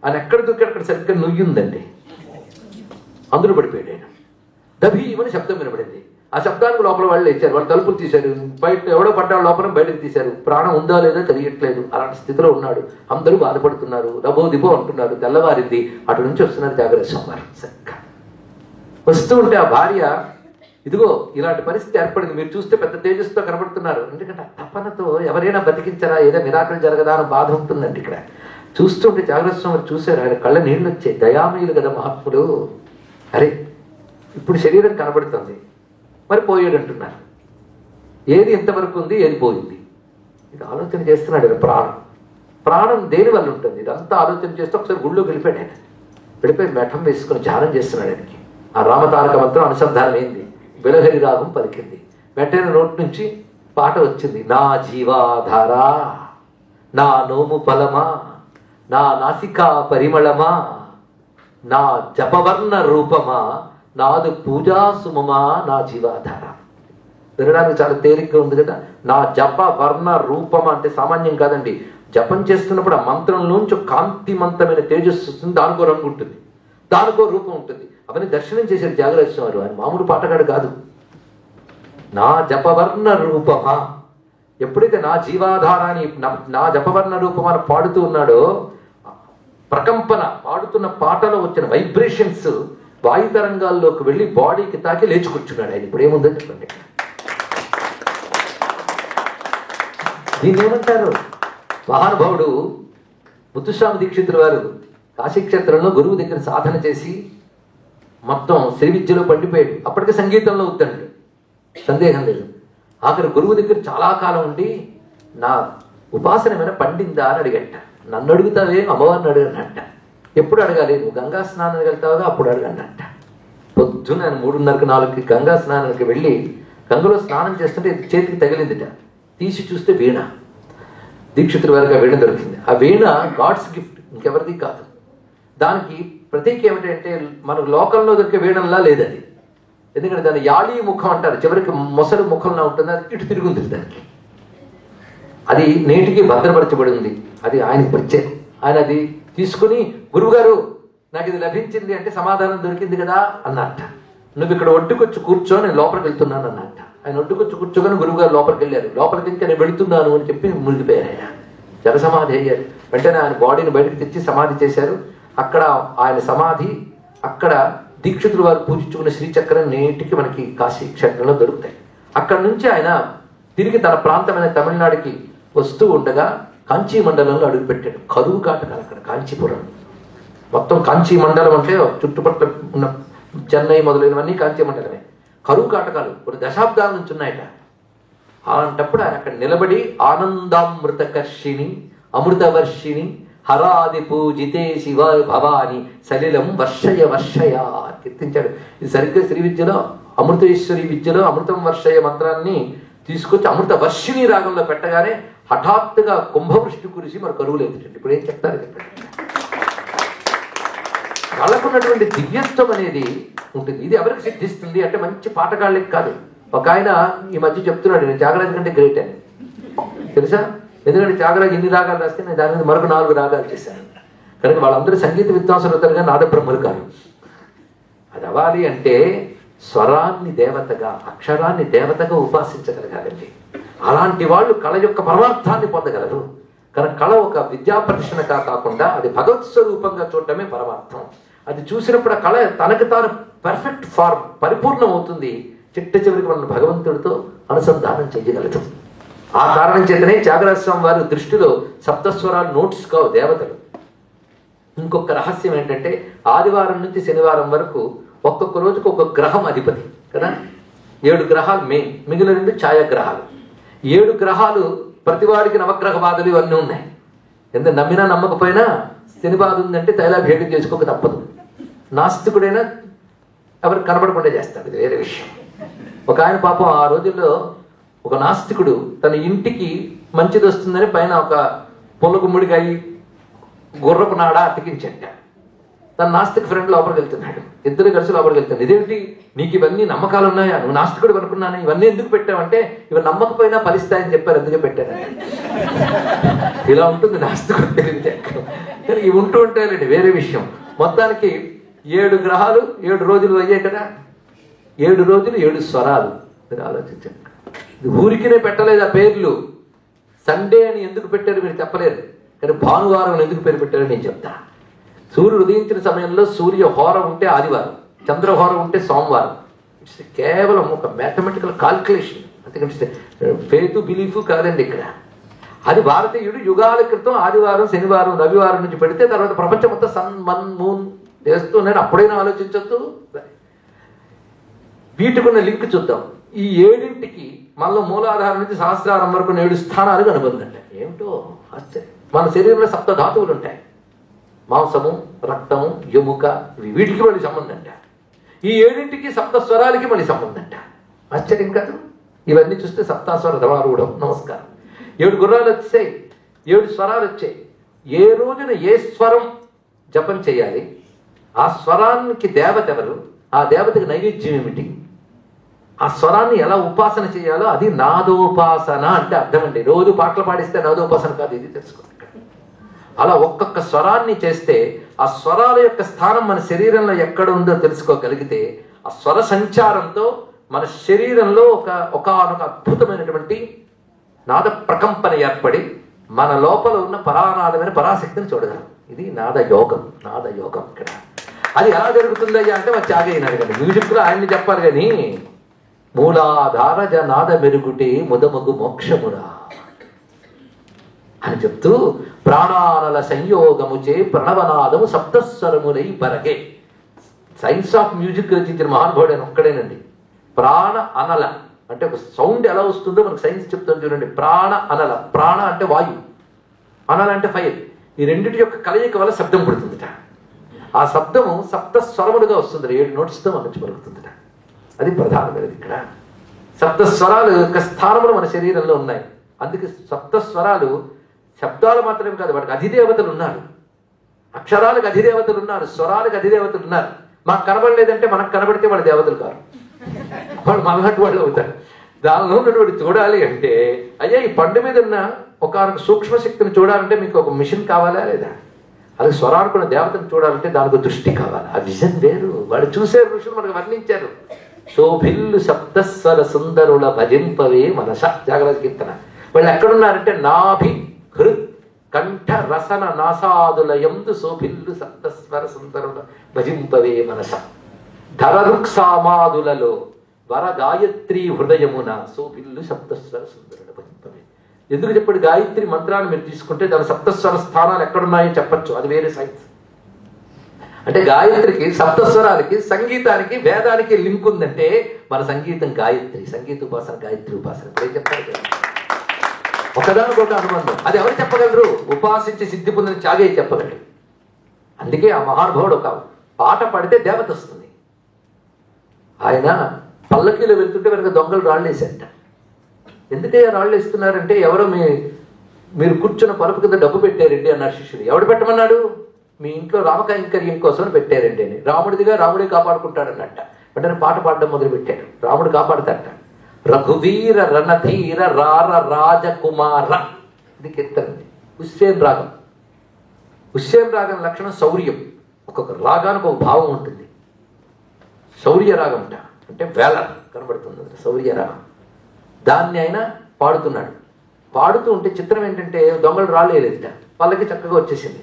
ఆయన ఎక్కడ దూకాడు, అక్కడ సరిగ్గా నుయ్యి ఉందండి. అందులో పడిపోయాడు ఆయన. దభీమని శబ్దం వినబడింది. ఆ శబ్దానికి లోపల వాళ్ళు లేచారు. వాళ్ళు తలుపులు తీశారు. బయట ఎవడో పడ్డాడు, లోపల బయటకు తీశారు. ప్రాణం ఉందా లేదో తెలియట్లేదు. అలాంటి స్థితిలో ఉన్నాడు. అందరూ బాధపడుతున్నారు, రబో దిబో అంటున్నారు. తెల్లవారింది. అటు నుంచి వస్తున్నారు త్యాగరాజ స్వామి వారు. సరిగ్గా వస్తూ ఉంటే ఆ భార్య, ఇదిగో ఇలాంటి పరిస్థితి ఏర్పడింది, మీరు చూస్తే పెద్ద తేజస్సుతో కనబడుతున్నారు. ఎందుకంటే తపనతో ఎవరైనా బతికించరా, ఏదో మిరాకిల్ జరగదా అని బాధ ఉంటుందండి ఇక్కడ. చూస్తుంటే త్యాగరాజ స్వామి వారు చూశారు. ఆయన కళ్ళ నీళ్ళు వచ్చాయి. దయామయులు కదా మహాత్ములు. అరే ఇప్పుడు శరీరం కనబడుతుంది, మరి పోయాడు అంటున్నారు. ఏది ఎంతవరకు ఉంది, ఏది పోయింది, ఇది ఆలోచన చేస్తున్నాడు. ప్రాణం దేని వల్ల ఉంటుంది, ఇదంతా ఆలోచన చేస్తే ఒకసారి గుళ్ళోకి వెళ్ళిపోయాడు ఆయన. వెళ్ళిపోయి మెఠం వేసుకుని ధ్యానం చేస్తున్నాడు. ఆయనకి ఆ రామతారక మంత్రం అనుసంధానం అయింది. బిలహరి రాగం పలికింది. వెంటనే నోటి నుంచి పాట వచ్చింది. నా జీవాధారా, నా నోము ఫలమా, నా నాసికా పరిమళమా, నా జపవర్ణ రూపమా, నాదు పూజా సుమమా, నా జీవాధార. వినడానికి చాలా తేలిగ్గా ఉంది కదా. నా జప వర్ణ రూపమా అంటే సామాన్యం కాదండి. జపం చేస్తున్నప్పుడు ఆ మంత్రంలోంచి కాంతిమంతమైన తేజస్సు వస్తుంది. దానికో రంగు ఉంటుంది, దానికో రూపం ఉంటుంది. అవన్నీ దర్శనం చేశారు త్యాగరాజ స్వామి వారు. ఆయన మామూలు పాటగాడు కాదు. నా జపవర్ణ రూపమా, ఎప్పుడైతే నా జీవాధారాన్ని నా జపవర్ణ రూపమా పాడుతూ ఉన్నాడో, ప్రకంపన పాడుతున్న పాటలో వచ్చిన వైబ్రేషన్స్ వాయుతరంగాల్లోకి వెళ్ళి బాడీకి తాకి లేచి కూర్చున్నాడు ఆయన. ఇప్పుడు ఏముందని చెప్పండి. దీన్ని ఏమంటారు? మహానుభావుడు ముత్తుస్వామి దీక్షితుల వారు కాశీక్షేత్రంలో గురువు దగ్గర సాధన చేసి మొత్తం శ్రీ విద్యలో పండిపోయాడు. అప్పటికే సంగీతంలో వద్దండి, సందేహం లేదు. ఆఖరి గురువు దగ్గర చాలా కాలం ఉండి, నా ఉపాసన ఏమైనా పండిందా అని అడిగట. నన్ను అడుగుతావే, అమ్మవారిని అడగనట్ట. ఎప్పుడు అడగాలి? నువ్వు గంగా స్నానానికి వెళ్తావుగా, అప్పుడు అడగన్నట్ట. పొద్దున 3:30, 4కి గంగా స్నానానికి వెళ్ళి గంగలో స్నానం చేస్తుంటే చేతికి తగిలిందిట. తీసి చూస్తే వీణ. దీక్షితుల వారికి ఆ వీణ దొరికింది. ఆ వీణ గాడ్స్ గిఫ్ట్, ఇంకెవరిది కాదు. దానికి ప్రతీక ఏమిటంటే మనకు లోకంలో దొరికే వీణంలా లేదు అది. ఎందుకంటే దాన్ని యాళీ ముఖం అంటారు. చివరికి మొసలు ముఖంలా ఉంటుంది. అది ఇటు తిరుగుంది దానికి. అది నేటికి భద్రపరచబడి ఉంది. అది ఆయనకి ప్రత్యేకం. ఆయన అది తీసుకుని, గురువుగారు నాకు ఇది లభించింది అంటే సమాధానం దొరికింది కదా అన్నట్ట. నువ్వు ఇక్కడ ఒడ్డుకొచ్చి కూర్చో, నేను లోపలికి వెళ్తున్నాను అన్నట్ట. ఆయన ఒడ్డుకొచ్చి కూర్చోగానే గురువుగారు లోపలికి వెళ్ళారు. లోపలికి ఇంకా నేను వెళుతున్నాను అని చెప్పి మునిగిపోయారు. ఆయన జల సమాధి అయ్యారు. వెంటనే ఆయన బాడీని బయటకు తెచ్చి సమాధి చేశారు. అక్కడ ఆయన సమాధి, అక్కడ దీక్షితులు వారు పూజించుకున్న శ్రీచక్రం నేటికి మనకి కాశీ క్షేత్రంలో దొరుకుతాయి. అక్కడ నుంచి ఆయన తిరిగి తన ప్రాంతమైన తమిళనాడుకి వస్తూ ఉండగా కాంచీ మండలంలో అడుగుపెట్టాడు. కరువు కాటకాలు అక్కడ కాంచీపురం. మొత్తం కాంచీ మండలం అంటే చుట్టుపక్కల ఉన్న చెన్నై మొదలైనవన్నీ కాంచీ మండలమే. కరువు కాటకాలు కొన్ని దశాబ్దాల నుంచి ఉన్నాయట. అలాంటప్పుడు ఆయన అక్కడ నిలబడి ఆనందామృతకర్షిణి అమృతవర్షిణి హరాది పూజితే శివ భవాని సలిలం వర్షయ వర్షయ కీర్తించాడు. ఇది సరిగ్గా శ్రీ విద్యలో అమృతేశ్వరి విద్యలో అమృతం వర్షయ మంత్రాన్ని తీసుకొచ్చి అమృత వర్షిణి రాగంలో పెట్టగానే హఠాత్తుగా కుంభవృష్టి కురిసి మరి కరువు లేదు. ఇప్పుడు ఏం చెప్తారు చెప్పండి. వాళ్ళకున్నటువంటి దివ్యత్వం అనేది ఉంటుంది. ఇది ఎవరికి సిద్ధిస్తుంది అంటే మంచి పాటగాళ్ళకి కాదు, ఒక ఆయన ఈ మధ్య చెప్తున్నాడు నేను త్యాగరాజు కంటే గ్రేట్ అని. తెలుసా? ఎందుకంటే త్యాగరాజు ఇన్ని రాగాలు రాస్తే నేను దాని మీద మరొక 4 రాగాలు చేశాను. కనుక వాళ్ళందరూ సంగీత విద్వాంసులు అవుతారుగా, నాద బ్రహ్మలు కాదు. అది అవ్వాలి అంటే స్వరాన్ని దేవతగా, అక్షరాన్ని దేవతగా ఉపాసించగలగాలండి. అలాంటి వాళ్ళు కళ యొక్క పరమార్థాన్ని పొందగలరు. కనుక కళ ఒక విద్యా ప్రదర్శనగా కాకుండా అది భగవత్ స్వరూపంగా చూడటమే పరమార్థం. అది చూసినప్పుడు ఆ కళ తనకు తాను పర్ఫెక్ట్ ఫార్మ్ పరిపూర్ణం అవుతుంది. చిట్ట చివరికి మనం భగవంతుడితో అనుసంధానం చేయగలదు. ఆ కారణం చేతనే త్యాగరాజ స్వామి వారి దృష్టిలో సప్తస్వరాలు నోట్స్ కావు, దేవతలు. ఇంకొక రహస్యం ఏంటంటే ఆదివారం నుంచి శనివారం వరకు ఒక్కొక్క రోజుకు ఒక్కొక్క గ్రహం అధిపతి కదా. 7 గ్రహాలు మెయిన్, మిగిలిన 2 ఛాయాగ్రహాలు. 7 గ్రహాలు ప్రతివాడికి నవగ్రహ బాధలు ఇవన్నీ ఉన్నాయి. ఎంత నమ్మినా నమ్మకపోయినా శని బాధ ఉందంటే తైలాభిషేకం చేసుకోక తప్పదు. నాస్తికుడైనా ఎవరికి కనబడకుండా చేస్తాడు, ఇది వేరే విషయం. ఒక ఆయన పాపం ఆ రోజుల్లో ఒక నాస్తికుడు తన ఇంటికి మంచిది వస్తుందని పైన ఒక పొలగుమ్ముడికాయ గుర్రపు నాడ అతికించంట. తన నాస్తిక ఫ్రెండ్ లోపలికి వెళ్తున్నాడు, ఇద్దరు కలిసి లోపలికి వెళ్తాను. ఇదేంటి నీకు ఇవన్నీ నమ్మకాలు ఉన్నాయా, నువ్వు నాస్తికుడు అనుకున్నాను, ఇవన్నీ ఎందుకు పెట్టావంటే ఇవి నమ్మకపోయినా ఫలిస్తాయని చెప్పారు, అందుకే పెట్టాను. ఇలా ఉంటుంది నాస్తికుడు తెలియదు. ఇవి ఉంటూ ఉంటాయండి, వేరే విషయం. మొత్తానికి 7 గ్రహాలు 7 రోజులు అయ్యాయి కదా. 7 రోజులు 7 స్వరాలు. మీరు ఆలోచించండి. ఊరికినే పెట్టలేదు ఆ పేర్లు. సండే అని ఎందుకు పెట్టారు మీరు చెప్పలేరు, కానీ భానువారం ఎందుకు పేరు పెట్టారో నేను చెప్తా. సూర్యుడు ఉదయించిన సమయంలో సూర్య హోరం ఉంటే ఆదివారం, చంద్రహోరం ఉంటే సోమవారం. ఇట్స్ కేవలం ఒక మ్యాథమెటికల్ కాల్కులేషన్, అందుకంటే ఫెయిత్ బిలీఫ్ కాదండి ఇక్కడ. అది భారతీయుడు యుగాల క్రితం ఆదివారం శనివారం రవివారం నుంచి పెడితే తర్వాత ప్రపంచం మొత్తం సన్ మన్ మూన్ చేస్తున్నాడు. అప్పుడైనా ఆలోచించొద్దు. వీటికున్న లింక్ చూద్దాం. ఈ 7ంటికి మనలో మూలాధారం నుంచి సహస్రారం వరకు 7 స్థానాలు అనుబంధం. ఏమిటో ఆశ్చర్యం. మన శరీరంలో 7 ధాతువులు ఉంటాయి. మాంసము, రక్తము, ఎముక, వీటికి మళ్ళీ సంబంధం అంట. ఈ 7ంటికి 7 స్వరాలకి మళ్ళీ సంబంధం అంట. ఆశ్చర్యం కాదు? ఇవన్నీ చూస్తే సప్తాస్వర ధవారూఢం. నమస్కారం. 7 గుర్రాలు వచ్చాయి, 7 స్వరాలు వచ్చాయి. ఏ రోజున ఏ స్వరం జపం చేయాలి, ఆ స్వరానికి దేవత ఎవరు, ఆ దేవతకి నైవేద్యం ఏమిటి, ఆ స్వరాన్ని ఎలా ఉపాసన చేయాలో అది నాదోపాసన అంటే అర్థం అండి. రోజు పాటలు పాడిస్తే నాదోపాసన కాదు, ఇది తెలుసుకోండి. అలా ఒక్కొక్క స్వరాన్ని చేస్తే ఆ స్వరాల యొక్క స్థానం మన శరీరంలో ఎక్కడ ఉందో తెలుసుకోగలిగితే ఆ స్వర సంచారంతో మన శరీరంలో ఒకనొక అద్భుతమైనటువంటి నాద ప్రకంపన ఏర్పడి మన లోపల ఉన్న పరానాదమైన పరాశక్తిని చూడగలం. ఇది నాద యోగం. నాద యోగం ఇక్కడ అది ఎలా జరుగుతుందయ్యా అంటే మా త్యాగయ్యని అడగండి. మ్యూజిక్ లో ఆయన్ని చెప్పాలి కానీ మూలాధారజ నాద మెరుగుటే ముదమగు మోక్షమురా అని చెప్తూ ప్రాణానల సంయోగముచే ప్రణవనాదము సప్తస్వరములై పరగే. సైన్స్ ఆఫ్ మ్యూజిక్ రచించిన మహానుభావుడు అని ఒక్కడేనండి. ప్రాణ అనల అంటే ఒక సౌండ్ ఎలా వస్తుందో మనకు సైన్స్ చెప్తుంది చూడండి. ప్రాణ అనల, ప్రాణ అంటే వాయు, అనల అంటే ఫైర్. ఈ రెండింటి యొక్క కలయిక వల్ల శబ్దం పుడుతుందట. ఆ శబ్దము 7 స్వరములుగా వస్తుంది, 7 నోట్స్తో మన నుంచి పలుకుతుందట. అది ప్రధానమైనది ఇక్కడ. 7 స్వరాలు యొక్క స్థానములు మన శరీరంలో ఉన్నాయి. అందుకే 7 స్వరాలు శబ్దాలు మాత్రమే కాదు, వాటికి అధిదేవతలు ఉన్నారు. అక్షరాలకు అధిదేవతలు ఉన్నారు, స్వరాలకు అధిదేవతలు ఉన్నారు. మాకు కనబడలేదంటే మనకు కనబడితే వాళ్ళు దేవతలు కాదు, వాళ్ళు మనలాంటి వాళ్ళు అవుతారు. దానిలో ఉన్నటువంటి చూడాలి అంటే అయ్యా ఈ పండు మీద ఉన్న ఒక సూక్ష్మ శక్తిని చూడాలంటే మీకు ఒక మిషన్ కావాలా లేదా? అది స్వరానుకున్న దేవతను చూడాలంటే దానికి దృష్టి కావాలి. ఆ విజన్ వేరు. వాళ్ళు చూసే ఋషులు మనకు వర్ణించారు. శోభిల్లు సప్తస్వర సుందరుల భజింపవే మనస. జాగ్రత్త కీర్తన. వాళ్ళు ఎక్కడున్నారంటే నాభి హృత్ కంఠ రసన నాసాదుల యందు శోభిల్లు సప్తస్వర సుందరుల భజింపవే మనస. ధరరుక్సామాదులలో వర గాయత్రి హృదయమున శోభిల్లు సప్తస్వర సుందరుల భజింపవే. ఎందుకు చెప్పాడు? గాయత్రి మంత్రాన్ని మీరు తీసుకుంటే దాని 7 స్వర స్థానాలు ఎక్కడున్నాయో చెప్పచ్చు, అది వేరే సైన్స్. అంటే గాయత్రికి 7 స్వరాలకి సంగీతానికి వేదానికి లింక్ ఉందంటే మన సంగీతం గాయత్రి, సంగీత ఉపాసన గాయత్రి ఉపాసన. ఏం చెప్తారు? ఒకదానికొక అనుబంధం. అది ఎవరు చెప్పగలరు? ఉపాసించి సిద్ధి పొందిన త్యాగయ్య చెప్పగలరు. అందుకే ఆ మహానుభావుడు ఒక పాట పాడితే దేవత వస్తుంది. ఆయన పల్లకీలో వెళ్తుంటే వెనక దొంగలు రాళ్ళు వేసారంట. ఎందుకే రాళ్ళు వేస్తున్నారంటే ఎవరో మీరు కూర్చున్న పలుపు కింద డబ్బు పెట్టారండి అన్నారు శిష్యుడు. ఎవడు పెట్టమన్నాడు? మీ ఇంట్లో రామకైంకర్యం కోసం పెట్టారండి అని. రాముడిదిగా రాముడే కాపాడుకుంటాడన్నట్ట. వెంటనే పాట పాడడం మొదలు పెట్టాడు. రాముడు కాపాడుతాడట. రఘువీర రణధీర రార రాజకుమార, ఇది కీర్తన. హుస్సేన్ రాగం. హుస్సేన్ రాగం లక్షణం శౌర్యం. ఒక్కొక్క రాగానికి ఒక భావం ఉంటుంది. శౌర్య రాగం అంటే వేళ కనబడుతుంది, శౌర్య రాగం. దాన్ని ఆయన పాడుతున్నాడు. పాడుతూ ఉంటే చిత్రం ఏంటంటే దొంగలు రాలేదుట, వాళ్ళకి చక్కగా వచ్చేసింది.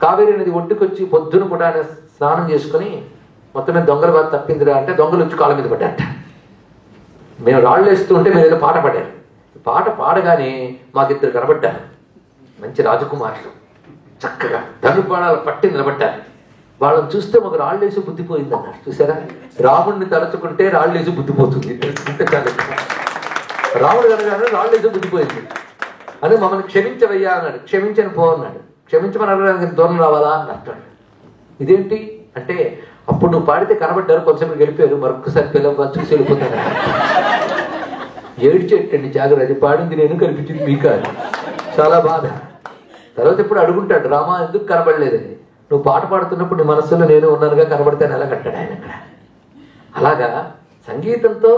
కావేరీ నది ఒడ్డుకొచ్చి పొద్దున కూడా ఆయన స్నానం చేసుకుని మొత్తం మీద దొంగల బాధ తప్పిందిరా అంటే దొంగలు వచ్చి కాళ్ళ మీద పడ్డారట. మేము రాళ్ళు వేస్తూ ఉంటే మీరు ఏదో పాట పాడారు. పాట పాడగానే మాకిద్దరు కనబడ్డారు, మంచి రాజకుమారులు, చక్కగా ధనుపాడాలు పట్టి నిలబడ్డారు. వాళ్ళని చూస్తే మాకు రాళ్ళేసి బుద్ధిపోయింది అన్నారు. చూసారా, రాముడిని తలుచుకుంటే రాళ్ళేసి బుద్ధిపోతుంది, తెలుసుకుంటే చాలు. రాముడు కనుక రాళ్ళేసి బుద్ధిపోయింది అని మమ్మల్ని క్షమించవయ్యా అన్నాడు. క్షమించని పో అన్నాడు. క్షమించమని అడగడానికి దూరం రావాలా అని అంటాడు. ఇదేంటి అంటే అప్పుడు నువ్వు పాడితే కనబడ్డారు, కొంచెం గెలిపారు, మరొకసారి పిల్లలు చూసి వెళ్ళిపోతాను. ఏడ్చేటండి జాగ్రత్త, పాడింది నేను, కనిపించింది మీ కాదు. చాలా బాధ. తర్వాత ఇప్పుడు అడుగుంటాడు, రామా ఎందుకు కనబడలేదని. నువ్వు పాట పాడుతున్నప్పుడు నీ మనస్సులో నేను ఉన్నానుగా, కనబడితే ఎలా కట్టాడు ఆయన అక్కడ. అలాగా సంగీతంతో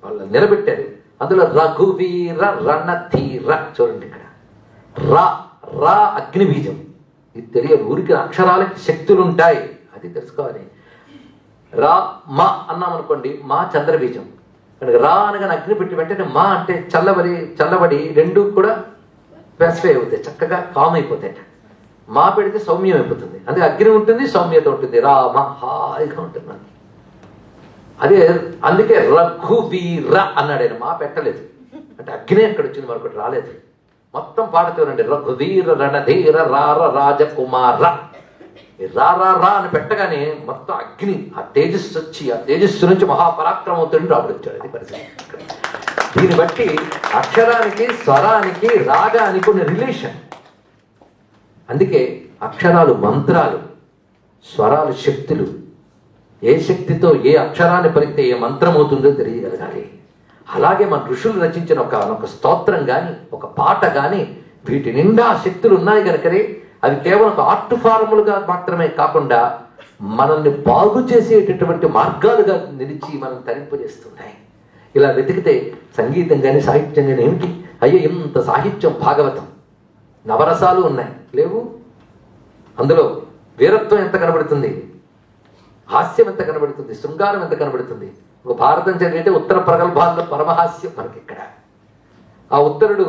వాళ్ళు నిలబెట్టారు. అందులో రఘువీర రణధీర చూడండి, ఇక్కడ రా రా అగ్ని బీజం. ఇది తెలియదు, ఊరికి అక్షరాలకి శక్తులు ఉంటాయి, అది తెలుసుకోవాలి. రా మా అన్నాం అనుకోండి, మా చంద్రబీజం. కనుక రా అనగానే అగ్ని పెట్టి వెంటనే మా అంటే చల్లబడి రెండు కూడా స్పెసిఫై అవుతాయి, చక్కగా కామ్ అయిపోతాయి. మా పెడితే సౌమ్యం అయిపోతుంది, అందుకే అగ్ని ఉంటుంది, సౌమ్యత ఉంటుంది, రామ హాయిగా ఉంటుంది మనకి. అదే అందుకే రఘువీర అన్నాడు ఆయన, మా పెట్టలేదు అంటే అగ్ని అక్కడ వచ్చింది, మరొకటి రాలేదు. మొత్తం పాడుతూనండి, రఘువీర రణధీర రార రాజకుమార. రా రా రా అని పెట్టగానే మొత్తం అగ్ని, ఆ తేజస్సు వచ్చి ఆ తేజస్సు నుంచి మహాపరాక్రమవుతుంది రాముడు వచ్చాడు. అది పరిస్థితి. దీన్ని బట్టి అక్షరానికి, స్వరానికి, రాగానికి కొన్ని రిలేషన్. అందుకే అక్షరాలు మంత్రాలు, స్వరాలు శక్తులు. ఏ శక్తితో ఏ అక్షరాన్ని పలికితే ఏ మంత్రం అవుతుందో తెలియగలగాలి. అలాగే మన ఋషులు రచించిన ఒక స్తోత్రం కానీ, ఒక పాట కానీ, వీటి నిండా శక్తులు ఉన్నాయి కనుకనే అవి కేవలం ఒక ఆర్ట్ ఫార్ములుగా మాత్రమే కాకుండా మనల్ని బాగు చేసేటటువంటి మార్గాలుగా నిలిచి మనం తరింపజేస్తున్నాయి. ఇలా వెతికితే సంగీతం కానీ సాహిత్యం కానీ ఏమిటి, అయ్యో ఇంత సాహిత్యం, భాగవతం, నవరసాలు ఉన్నాయి లేవు. అందులో వీరత్వం ఎంత కనబడుతుంది, హాస్యం ఎంత కనబడుతుంది, శృంగారం ఎంత కనబడుతుంది. ఒక భారతం చదివితే ఉత్తర ప్రగల్భాల్లో పరమహాస్యం మనకి ఇక్కడ. ఆ ఉత్తరుడు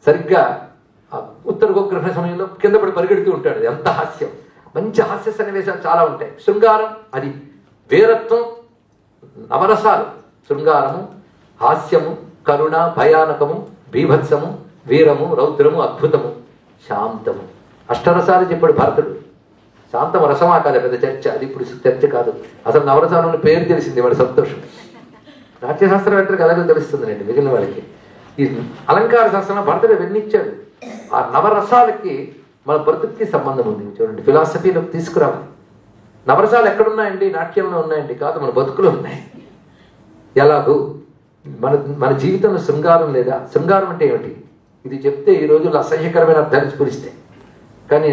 సరిగ్గా ఉత్తర గోగ్రహణ సమయంలో కింద పడి పరిగెడుతూ ఉంటాడు, ఎంత హాస్యం. మంచి హాస్య సన్నివేశాలు చాలా ఉంటాయి. శృంగారం అది, వీరత్వం, నవరసాలు, శృంగారము, హాస్యము, కరుణ, భయానకము, బీభత్సము, వీరము, రౌద్రము, అద్భుతము, శాంతము. అష్టరసాలు చెప్పాడు భరతుడు. శాంతం రసమా కాదు, పెద్ద చర్చ, అది ఇప్పుడు చర్చ కాదు. అసలు నవరసాలను పేరు తెలిసింది, వాడి సంతోషం. నాట్యశాస్త్రం అంటే అలాగే తెలుస్తుంది అండి మిగిలిన వాళ్ళకి. ఈ అలంకార శాస్త్రం భరతుడు వెన్నిచ్చాడు. ఆ నవరసాలకి మన బ్రతుక్కి సంబంధం ఉంది. చూడండి, ఫిలాసఫీలోకి తీసుకురావాలి. నవరసాలు ఎక్కడున్నాయండి? నాట్యంలో ఉన్నాయండి కాదు, మన బతుకులో ఉన్నాయి. ఎలాగూ మన జీవితంలో శృంగారం లేదా? శృంగారం అంటే ఏమిటి? ఇది చెప్తే ఈ రోజుల్లో అసహ్యకరమైన అర్థాలు స్ఫురిస్తాయి. కానీ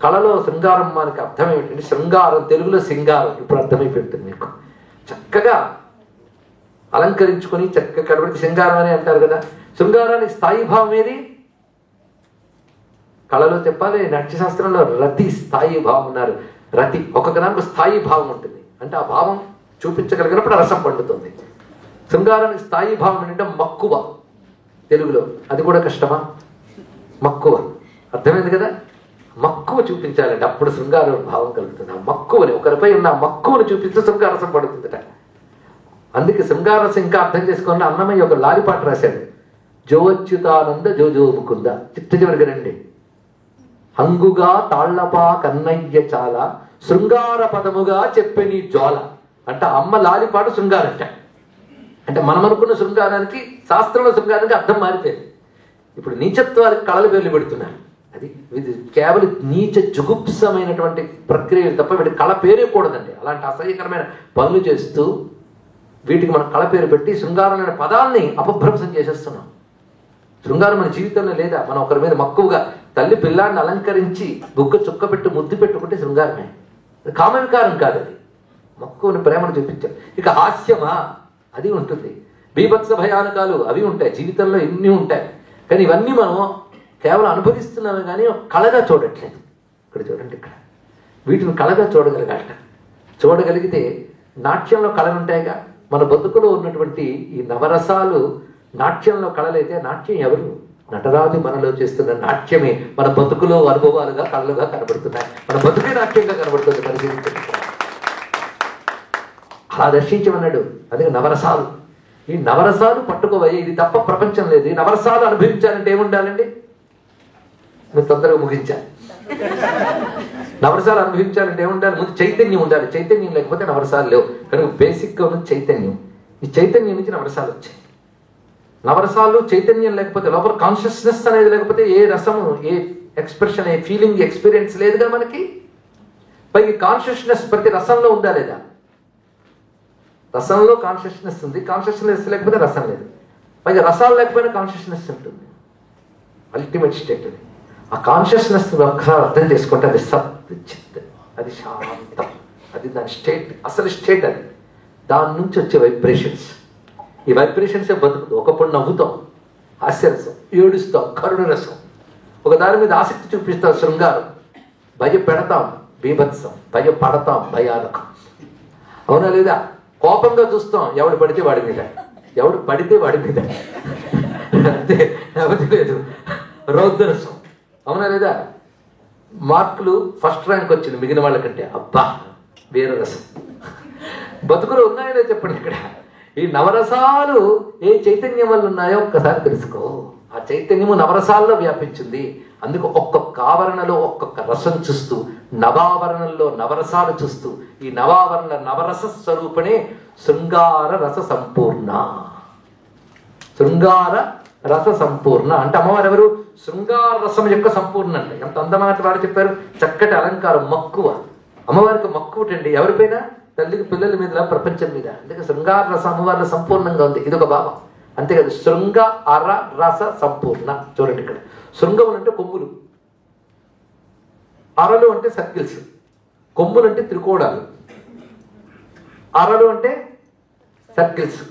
కళలో శృంగారం మనకి అర్థం ఏమిటంటే, శృంగారం తెలుగులో సింగారం ఇప్పుడు అర్థమైపోతుంది మీకు. చక్కగా అలంకరించుకొని చక్కగా కనబడితే శృంగారం అని అంటారు కదా. శృంగారానికి స్థాయి భావం ఏది? కళలో చెప్పాలి, నాట్యశాస్త్రంలో రతి స్థాయి భావం ఉన్నారు. రతి ఒక్కొక్క దానికి స్థాయి భావం ఉంటుంది, అంటే ఆ భావం చూపించగలిగినప్పుడు రసం పండుతుంది. శృంగారానికి స్థాయి భావం అంటే మక్కువ. తెలుగులో అది కూడా కష్టమా? మక్కువ అర్థమైంది కదా. మక్కువ చూపించాలండి, అప్పుడు శృంగార భావం కలుగుతుంది. ఆ మక్కువని, ఒకరిపై ఉన్న మక్కువను చూపిస్తే శృంగారసం పడుతుందట. అందుకే శృంగారసం ఇంకా అర్థం చేసుకోండి. అన్నమయ్య ఒక లాలిపాట రాశాడు, జోచ్యుతానంద జోజో ముకుంద. చిట్ట చివరికి రండి, హంగుగా తాళ్లపా కన్నయ్య చాలా శృంగార పదముగా చెప్పని జ్వాల. అంటే అమ్మ లాలిపాట శృంగారంట. అంటే మనం అనుకున్న శృంగారానికి, శాస్త్రంలో శృంగారానికి అర్థం మారిపోయింది. ఇప్పుడు నీచత్వానికి కళలు పేర్లు పెడుతున్నారు. అది ఇది కేవలం నీచ జుగుప్సమైనటువంటి ప్రక్రియ తప్ప వీటి కళ పేరే కూడదండి. అలాంటి అసహ్యకరమైన పనులు చేస్తూ వీటికి మనం కళ పేరు పెట్టి శృంగారం అనే పదాలని అపభ్రంశం చేసేస్తున్నాం. శృంగారం మన జీవితంలో లేదా? మనం ఒకరి మీద మక్కువగా తల్లి పిల్లాడిని అలంకరించి బుగ్గ చుక్క పెట్టి ముద్దు పెట్టుకుంటే శృంగారమే, కామవికారం కాదు. అది మక్కువని, ప్రేమను చూపించాం. ఇక హాస్యమా? అది ఉంటుంది. బీభత్స భయానకాలు అవి ఉంటాయి, జీవితంలో ఎన్ని ఉంటాయి. కానీ ఇవన్నీ మనం కేవలం అనుభవిస్తున్నామే కానీ కళగా చూడట్లేదు. ఇక్కడ చూడండి, ఇక్కడ వీటిని కళగా చూడగలిగితే నాట్యంలో కళలు ఉంటాయిగా. మన బతుకులో ఉన్నటువంటి ఈ నవరసాలు నాట్యంలో కళలైతే నాట్యం ఎవరు? నటరాజు మనలో చేస్తున్న నాట్యమే మన బతుకులో అనుభవాలుగా కళలుగా కనబడుతున్నాయి. మన బతుకే నాట్యంగా కనబడుతుంది. పరిశీలించండి, అలా దర్శించమన్నాడు. అందుకే నవరసాలు, ఈ నవరసాలు పట్టుకోవయ్యే, ఇది తప్ప ప్రపంచం లేదు. ఈ నవరసాలు అనుభవించాలంటే ఏముండాలండి? మీరు తొందరగా ముగించాలి. నవరసాలు అనుభవించాలంటే ఏముండాలి? ముందు చైతన్యం ఉండాలి. చైతన్యం లేకపోతే నవరసాలు లేవు. కనుక బేసిక్గా ఉన్నది చైతన్యం. ఈ చైతన్యం నుంచి నవరసాలు వచ్చాయి. నవరసాలు చైతన్యం లేకపోతే, లోపల కాన్షియస్నెస్ అనేది లేకపోతే ఏ రసము, ఏ ఎక్స్ప్రెషన్, ఏ ఫీలింగ్, ఎక్స్పీరియన్స్ లేదుగా మనకి. పైకి కాన్షియస్నెస్ ప్రతి రసంలో ఉందా లేదా? రసంలో కాన్షియస్నెస్ ఉంది. కాన్షియస్నెస్ లేకపోతే రసం లేదు. పైగా రసాలు లేకపోయినా కాన్షియస్నెస్ ఉంటుంది. అల్టిమేట్ స్టేట్ అది. ఆ కాన్షియస్నెస్ ఒకసారి అర్థం చేసుకుంటే అది సత్ చిత్, అది శాంతం, అది దాని స్టేట్, అసలు స్టేట్ అది. దాని నుంచి వచ్చే వైబ్రేషన్స్, ఈ వైబ్రేషన్సే బతుకుతాం. ఒకప్పుడు నవ్వుతాం, హాస్యరసం, ఏడుస్తాం, కరుణరసం, ఒక దాని మీద ఆసక్తి చూపిస్తాం, శృంగారం, భయపెడతాం, బీభత్సం, భయపడతాం, భయానకం. అవునా లేదా? కోపంగా చూస్తాం, ఎవడు పడితే వాడి మీద, అంతే, లేకపోతే లేదు. రౌద్రరసం, అవునా లేదా? మార్కులు ఫస్ట్ ర్యాంక్ వచ్చింది మిగిలిన వాళ్ళకంటే, అబ్బా వీరరసం. బతుకులు ఉన్నాయో చెప్పండి. ఇక్కడ ఈ నవరసాలు ఏ చైతన్యం వల్ల ఉన్నాయో ఒక్కసారి తెలుసుకో. ఆ చైతన్యము నవరసాల్లో వ్యాపించింది. అందుకు ఒక్కొక్క ఆవరణలో ఒక్కొక్క రసం చూస్తూ, నవావరణంలో నవరసాలు చూస్తూ, ఈ నవావరణ నవరస స్వరూపణే శృంగార రస సంపూర్ణ. శృంగార రస సంపూర్ణ అంటే అమ్మవారు ఎవరు? శృంగార రసం యొక్క సంపూర్ణ. అంటే ఎంత అందమైన వారు చెప్పారు. చక్కటి అలంకారం, మక్కువ. అమ్మవారికి మక్కువటండి ఎవరిపైన? తల్లికి పిల్లల మీద, ప్రపంచం మీద. అందుకే శృంగార రస అమ్మవారిలో సంపూర్ణంగా ఉంది. ఇదొక భావం. అంతేకాదు, శృంగ అర రస సంపూర్ణ. చూడండి, ఇక్కడ శృంగములు అంటే కొమ్ములు, అరలు అంటే సర్కిల్స్, కొమ్ములు అంటే త్రికోణాలు, అరలు అంటే సర్కిల్స్.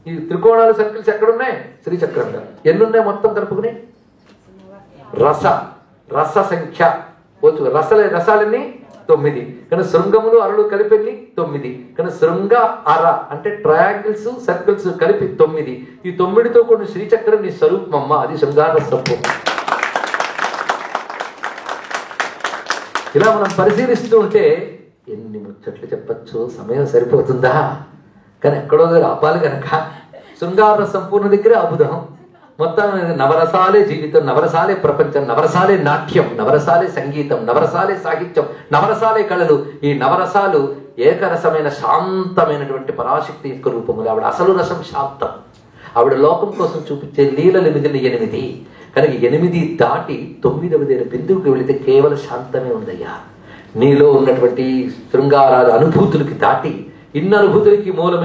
ఈ త్రికోణాలు, సర్కిల్స్ ఎక్కడున్నాయి? శ్రీచక్రంగా. ఎన్నున్నాయి మొత్తం కలుపుకుని? రస సంఖ్య రసాలన్నీ 9. కానీ శృంగములు అరలు కలిపి 9. కానీ శృంగ అర అంటే ట్రయాంగిల్స్, సర్కిల్స్ కలిపి 9. ఈ 9తో కూడిన శ్రీచక్రం నీ స్వరూపమమ్మ. అది శృంగార సంపూర్ణ. ఇలా మనం పరిశీలిస్తూ ఉంటే ఎన్ని ముచ్చట్లు చెప్పచ్చు, సమయం సరిపోతుందా? కానీ ఎక్కడో దగ్గర ఆపాలి కనుక శృంగార సంపూర్ణ దగ్గరే ఆపుదాం. మొత్తం నవరసాలే జీవితం, నవరసాలే ప్రపంచం, నవరసాలే నాట్యం, నవరసాలే సంగీతం, నవరసాలే సాహిత్యం, నవరసాలే కళలు. ఈ నవరసాలు ఏకరసమైన శాంతమైనటువంటి పరాశక్తి యొక్క రూపములు. ఆవిడ అసలు రసం శాంతం. ఆవిడ లోకం కోసం చూపించే లీలలు మిగిలిన 8. కనుక 8 దాటి 9వ బిందువుకి వెళితే కేవలం శాంతమే ఉందయ్యా. నీలో ఉన్నటువంటి శృంగారాల అనుభూతులకి దాటి, ఇన్న అనుభూతులకి మూలమే